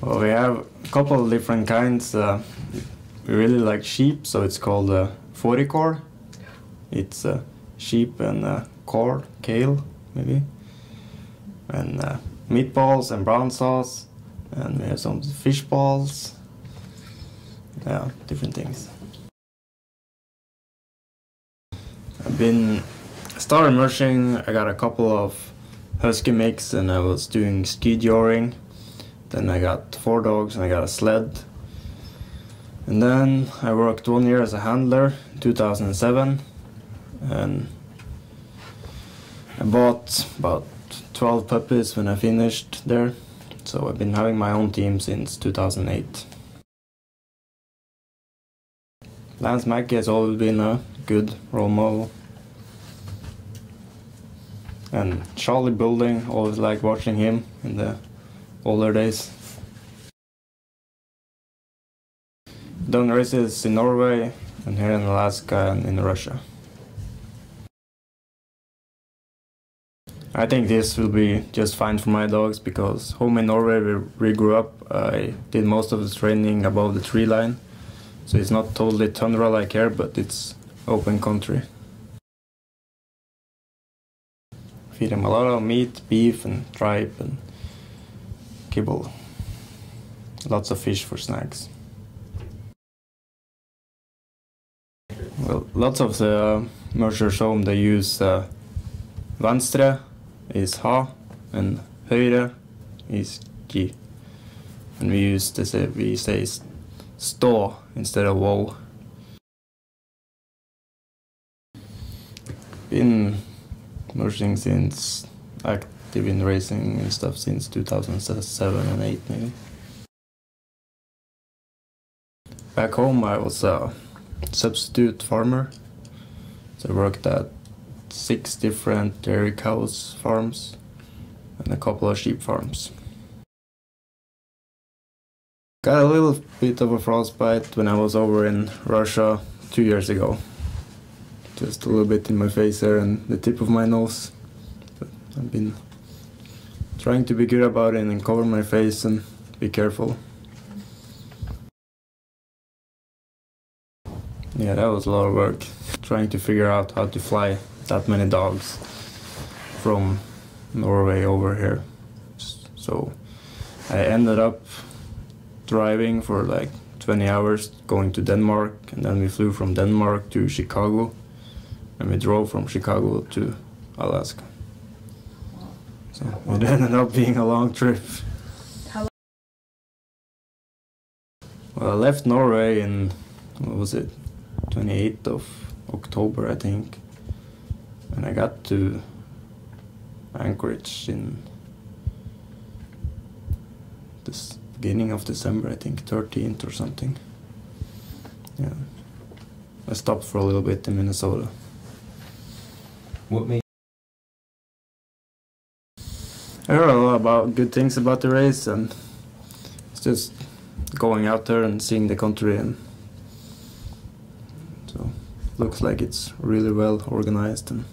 Well, we have a couple of different kinds. We really like sheep, so it's called fårikål. It's sheep and kale, maybe. And meatballs and brown sauce. And we have some fish balls. Yeah, different things. Started mushing. I got a couple of husky mix and I was doing ski joring. Then I got 4 dogs and I got a sled. And then I worked 1 year as a handler in 2007. And I bought about 12 puppies when I finished there. So I've been having my own team since 2008. Lance Mackey has always been a good role model. And Charlie Building, always liked watching him in the older days. Done races in Norway and here in Alaska and in Russia. I think this will be just fine for my dogs because home in Norway where we grew up, I did most of the training above the tree line. So it's not totally tundra like here, but it's open country. Feed them a lot of meat, beef and tripe and kibble. Lots of fish for snacks. Well, lots of the mushers home they use venstre is ha and høyre is ki. And we say stå instead of whoa. Been mushing since active in racing and stuff since 2007 and 8 maybe. Back home I was a substitute farmer. So I worked at 6 different dairy cows farms and a couple of sheep farms. Got a little bit of a frostbite when I was over in Russia 2 years ago. Just a little bit in my face there and the tip of my nose. But I've been trying to be good about it and cover my face and be careful. Yeah, that was a lot of work. Trying to figure out how to fly that many dogs from Norway over here. So I ended up driving for like 20 hours going to Denmark, and then we flew from Denmark to Chicago, and we drove from Chicago to Alaska. So it ended up being a long trip. Well, I left Norway in, what was it, 28th of October, I think. And I got to Anchorage in this beginning of December, I think, 13th or something. Yeah. I stopped for a little bit in Minnesota. What made? I heard a lot about good things about the race, and it's just going out there and seeing the country, and so looks like it's really well organized and